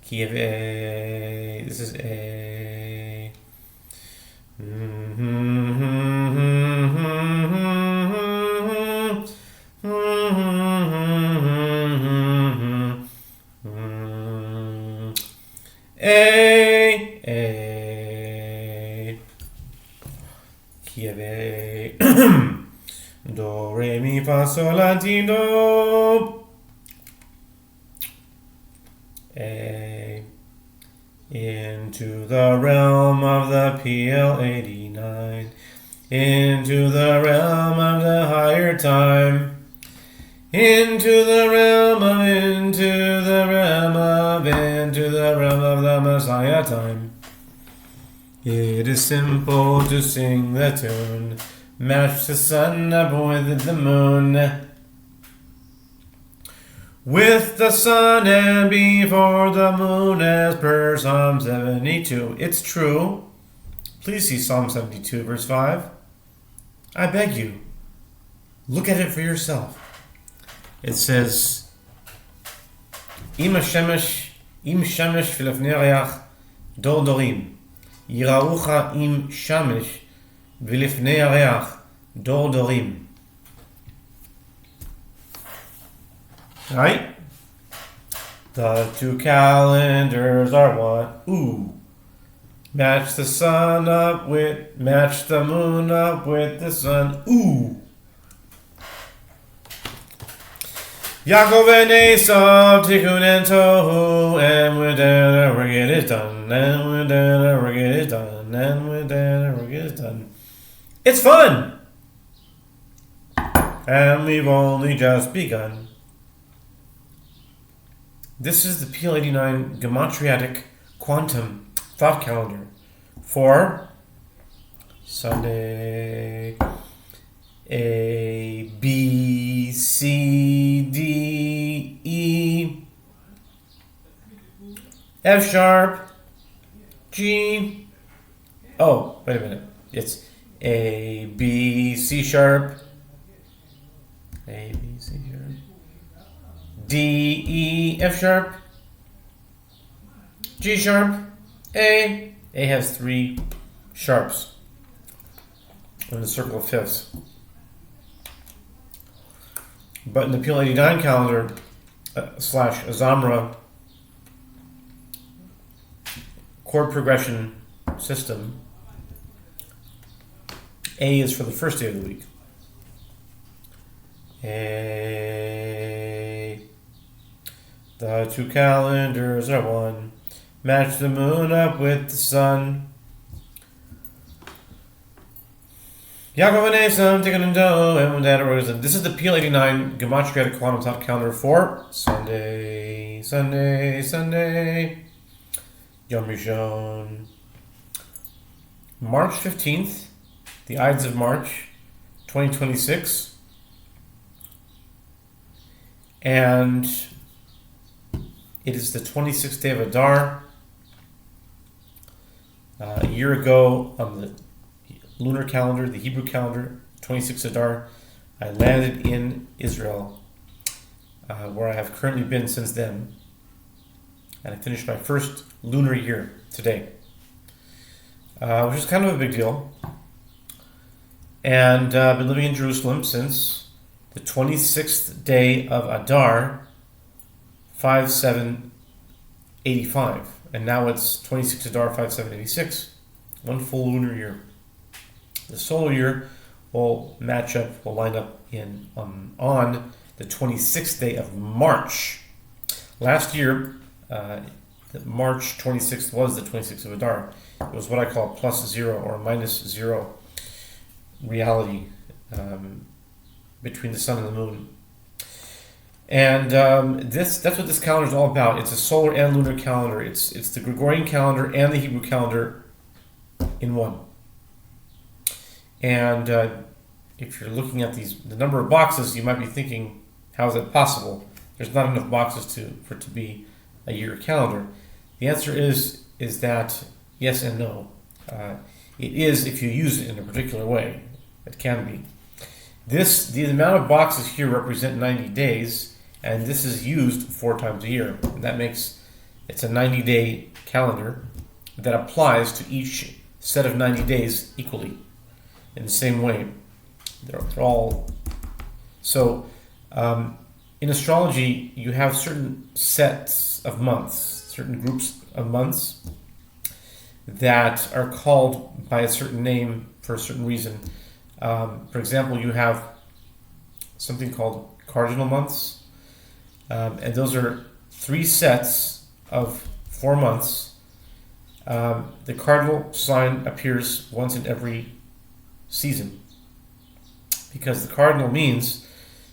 Kiev A. This is A. A. Kiev A. Do, re, mi, fa, sol, la, ti, do. A. Into the realm of the PL-89. Into the realm of the higher time. Into the realm of the Messiah time. It is simple to sing the tune. Match the sun up with the moon. With the sun and before the moon, as per Psalm 72. It's true. Please see Psalm 72, verse 5. I beg you, look at it for yourself. It says, Im shemesh v'lefnei reach dor dorim. Yiraucha im shemesh v'lefnei reach dor dorim. Right? The two calendars are one. Ooh. Match the moon up with the sun. Ooh. Yaakov and Esav, Tikkun and Tohu, and with that our get it done, and with that our get it done, and with that our get it done. It's fun! And we've only just begun. This is the PL-89 Gematriatic Quantum Thought Calendar for Sunday. A, B, C, D, E, F sharp, G. Oh, wait a minute. It's A, B, C sharp, A, B, C sharp, D, E, F sharp, G sharp, A. A has 3 sharps in the circle of fifths. But in the PL-89 calendar slash Zamra chord progression system, A is for the first day of the week. A. The two calendars are one. Match the moon up with the sun. Yaakov and Esav, Tikkun and Tohu, and that arisen. This is the PL-89 Gematriatic Quantum Thought Calendar for Sunday. Yom Rishon. March 15th, the Ides of March, 2026. And it is the 26th day of Adar. A year ago on the lunar calendar, the Hebrew calendar, 26th Adar, I landed in Israel, where I have currently been since then. And I finished my first lunar year today, which is kind of a big deal. And I've been living in Jerusalem since the 26th day of Adar, 5785. And now it's 26th Adar, 5786. One full lunar year. The solar year will line up on the 26th day of March. Last year, March 26th was the 26th of Adar. It was what I call +0 or -0 reality between the sun and the moon. And that's what this calendar is all about. It's a solar and lunar calendar. It's the Gregorian calendar and the Hebrew calendar in one. And if you're looking at the number of boxes, you might be thinking, how is that possible? There's not enough boxes for it to be a year calendar. The answer is that yes and no. It is if you use it in a particular way. It can be. The amount of boxes here represent 90 days, and this is used 4 times a year. And that makes It's a 90-day calendar that applies to each set of 90 days equally in the same way. They're all so. In astrology, you have certain sets of months, certain groups of months that are called by a certain name for a certain reason. For example, you have something called cardinal months, and those are 3 sets of 4 months. The cardinal sign appears once in every season because the cardinal means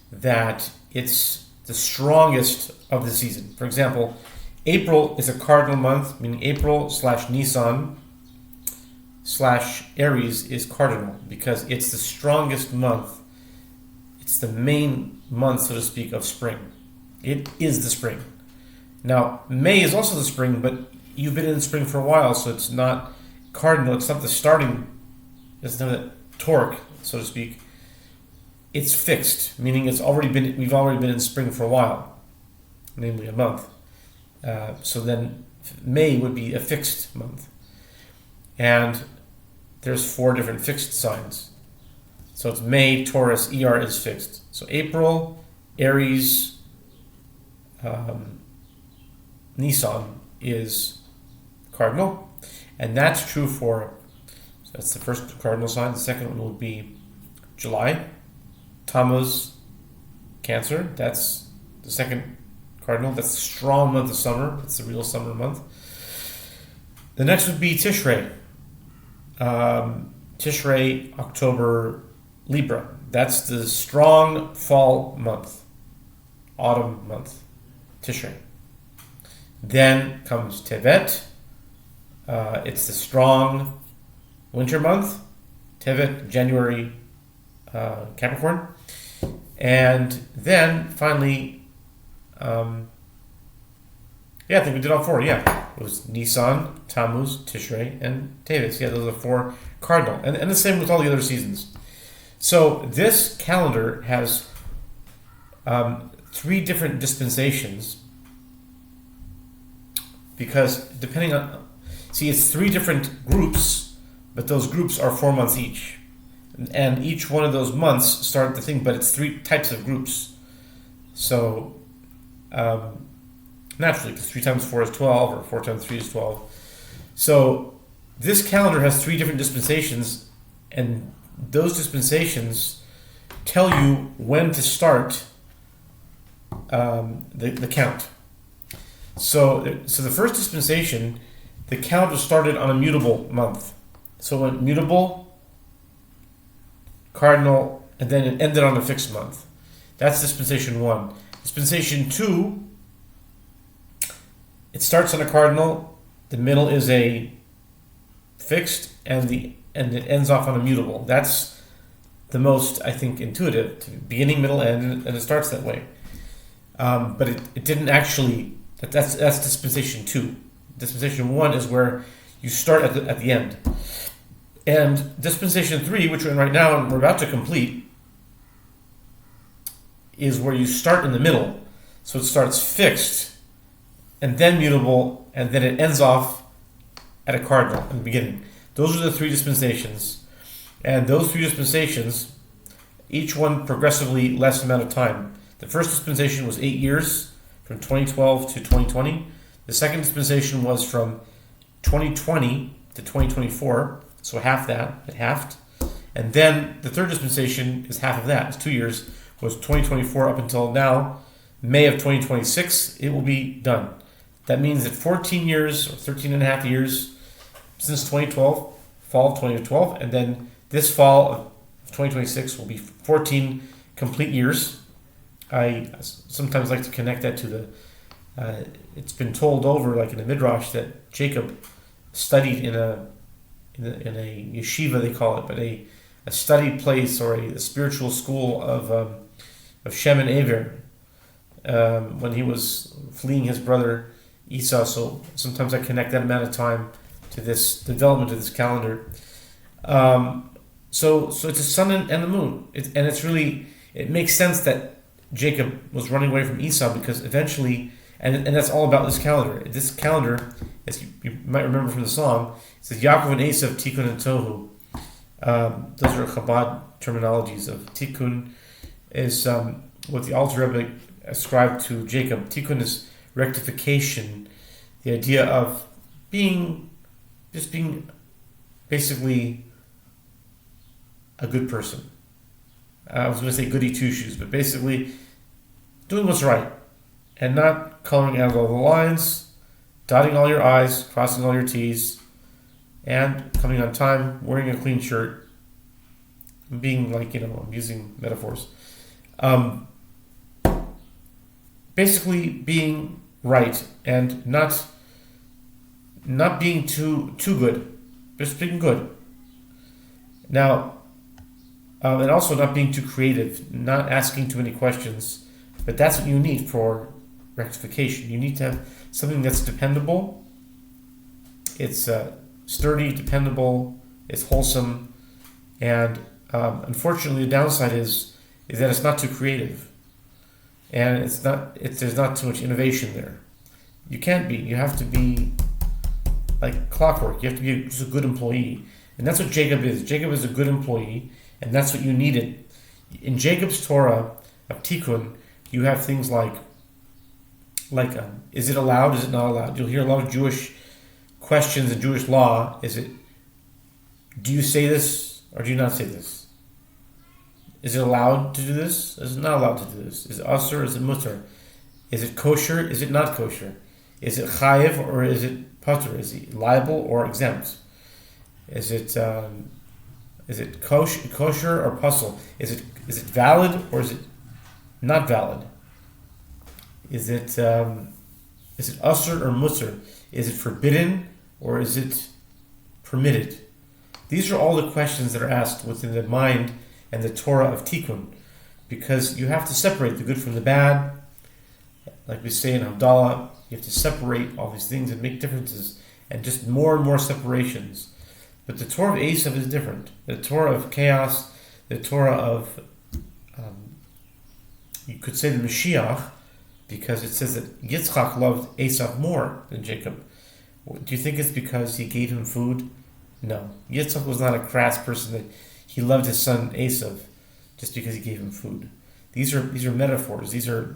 that it's the strongest of the season. For example, April is a cardinal month, meaning April/Nisan/Aries is cardinal because it's the strongest month. It's the main month, so to speak, of spring. It is the spring. Now, May is also the spring, but you've been in spring for a while, so it's not cardinal. It's not the starting. It's not a torque, so to speak. It's fixed, meaning we've already been in spring for a while, namely a month. So then May would be a fixed month. And there's 4 different fixed signs. So it's May, Taurus, ER is fixed. So April, Aries, Nisan is cardinal. And that's true so that's the first cardinal sign. The second one would be July. Tammuz, Cancer, that's the second cardinal. That's the strong month of summer. That's the real summer month. The next would be Tishrei. Tishrei, October, Libra. That's the strong fall month, autumn month, Tishrei. Then comes Tevet. It's the strong winter month, Tevet, January, Capricorn. And then finally, I think we did all 4. Yeah, it was Nisan, Tammuz, Tishrei, and Tevet. Yeah, those are 4 cardinal, and the same with all the other seasons. So this calendar has 3 different dispensations because it's 3 different groups, but those groups are 4 months each. And each one of those months start the thing, but it's 3 types of groups. So, naturally, because 3 times 4 is 12, or 4 times 3 is 12. So, this calendar has 3 different dispensations, and those dispensations tell you when to start the count. So the first dispensation, the count was started on a mutable month. So it went mutable, cardinal, and then it ended on a fixed month. That's dispensation 1. Dispensation 2, it starts on a cardinal, the middle is a fixed, and it ends off on a mutable. That's the most, I think, intuitive. Beginning, middle, end, and it starts that way. But it didn't actually. That's dispensation 2. Dispensation 1 is where you start at the end. And dispensation 3, which we're in right now and we're about to complete, is where you start in the middle. So it starts fixed, and then mutable, and then it ends off at a cardinal in the beginning. Those are the 3 dispensations. And those 3 dispensations, each one progressively less amount of time. The first dispensation was 8 years, from 2012 to 2020. The second dispensation was from 2020 to 2024, so half that, it halved. And then the third dispensation is half of that. It's 2 years, was 2024 up until now, May of 2026, it will be done. That means that 14 years, or 13 and a half years, since 2012, fall of 2012, and then this fall of 2026 will be 14 complete years. I sometimes like to connect that to it's been told over, like in a midrash, that Jacob studied in a yeshiva, they call it, but a study place or a spiritual school of Shem and Aver when he was fleeing his brother Esau. So sometimes I connect that amount of time to this development of this calendar. So it's the sun and the moon, it makes sense that Jacob was running away from Esau because eventually And that's all about this calendar. This calendar, as you might remember from the song, it says Yaakov and Esav, Tikkun and Tohu. Those are Chabad terminologies of Tikkun is what the Alter Rebbe ascribed to Jacob. Tikkun is rectification, the idea of being basically a good person. I was going to say goody two shoes, but basically doing what's right and not coloring out all the lines, dotting all your I's, crossing all your T's, and coming on time, wearing a clean shirt, being I'm using metaphors. Basically being right and not being too good, just being good. Now, and also not being too creative, not asking too many questions, but that's what you need for rectification. You need to have something that's dependable. It's sturdy, dependable. It's wholesome, and unfortunately, the downside is that it's not too creative, and there's not too much innovation there. You can't be. You have to be like clockwork. You have to be just a good employee, and that's what Jacob is. Jacob is a good employee, and that's what you needed. In Jacob's Torah of Tikkun, you have things like is it allowed? Is it not allowed? You'll hear a lot of Jewish questions in Jewish law. Do you say this or do you not say this? Is it allowed to do this? Is it not allowed to do this? Is it asur? Is it mutar? Is it kosher? Is it not kosher? Is it chayiv or is it patur? Is it liable or exempt? Is it kosher or puzzle? Is it valid or is it not valid? Is it asur or mutar? Is it forbidden or is it permitted? These are all the questions that are asked within the mind and the Torah of Tikkun, because you have to separate the good from the bad. Like we say in Havdalah, you have to separate all these things and make differences, and just more and more separations. But the Torah of Esav is different. The Torah of chaos, the Torah of, you could say the Mashiach, because it says that Yitzchak loved Esav more than Jacob. Do you think it's because he gave him food? No. Yitzchak was not a crass person that he loved his son Esav just because he gave him food. These are metaphors. These are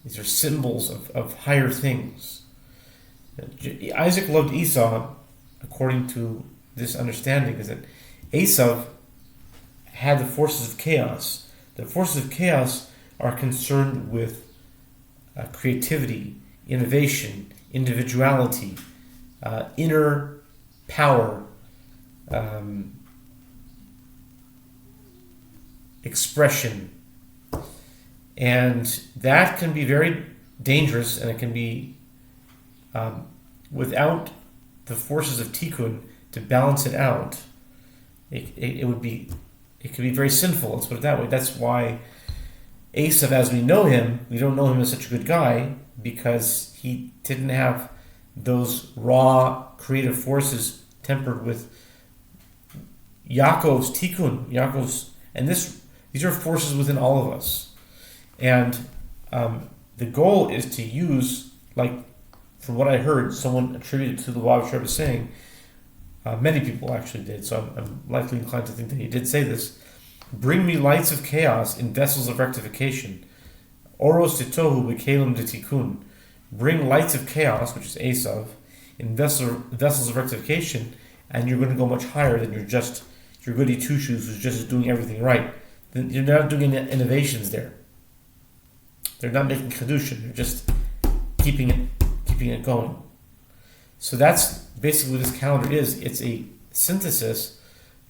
symbols of higher things. Isaac loved Esau, according to this understanding, is that Esav had the forces of chaos. The forces of chaos are concerned with creativity, innovation, individuality, inner power, expression, and that can be very dangerous, and it can be without the forces of Tikkun to balance it out. It could be very sinful. Let's put it that way. That's why Esav, as we know him, we don't know him as such a good guy because he didn't have those raw creative forces tempered with Yaakov's Tikkun, these are forces within all of us. And the goal is to use, from what I heard, someone attributed to the Lubavitch Rebbe saying, many people actually did, so I'm likely inclined to think that he did say this, bring me lights of chaos in vessels of rectification. Oros de tohu b'kelim de tikkun. Bring lights of chaos, which is Esav, in vessels of rectification, and you're going to go much higher than your goody two-shoes who's just doing everything right. You're not doing innovations there. They're not making kedushin. They're just keeping it going. So that's basically what this calendar is. It's a synthesis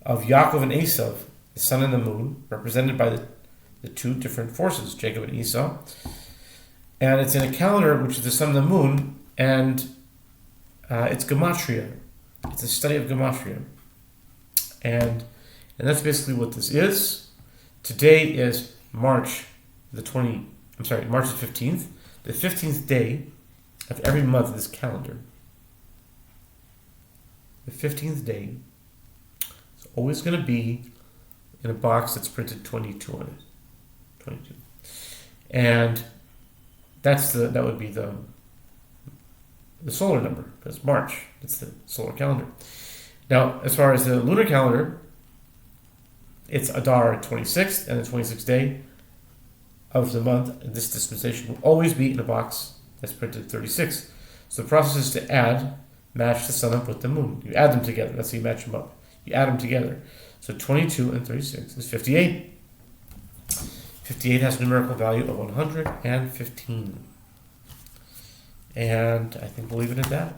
of Yaakov and Esav, the sun and the moon, represented by the two different forces, Jacob and Esau. And it's in a calendar which is the sun and the moon, and it's gematria. It's a study of gematria. And that's basically what this is. Today is March the 15th, the 15th day of every month of this calendar. The 15th day is always going to be in a box that's printed 22 on it. 22. And That would be the solar number. That's March. It's the solar calendar. Now, as far as the lunar calendar, it's Adar 26th, and the 26th day of the month. And this dispensation will always be in a box that's printed 36. So the process is to match the sun up with the moon. You add them together. That's how you match them up. You add them together. So 22 and 36 is 58. 58 has a numerical value of 115. And I think we'll leave it at that.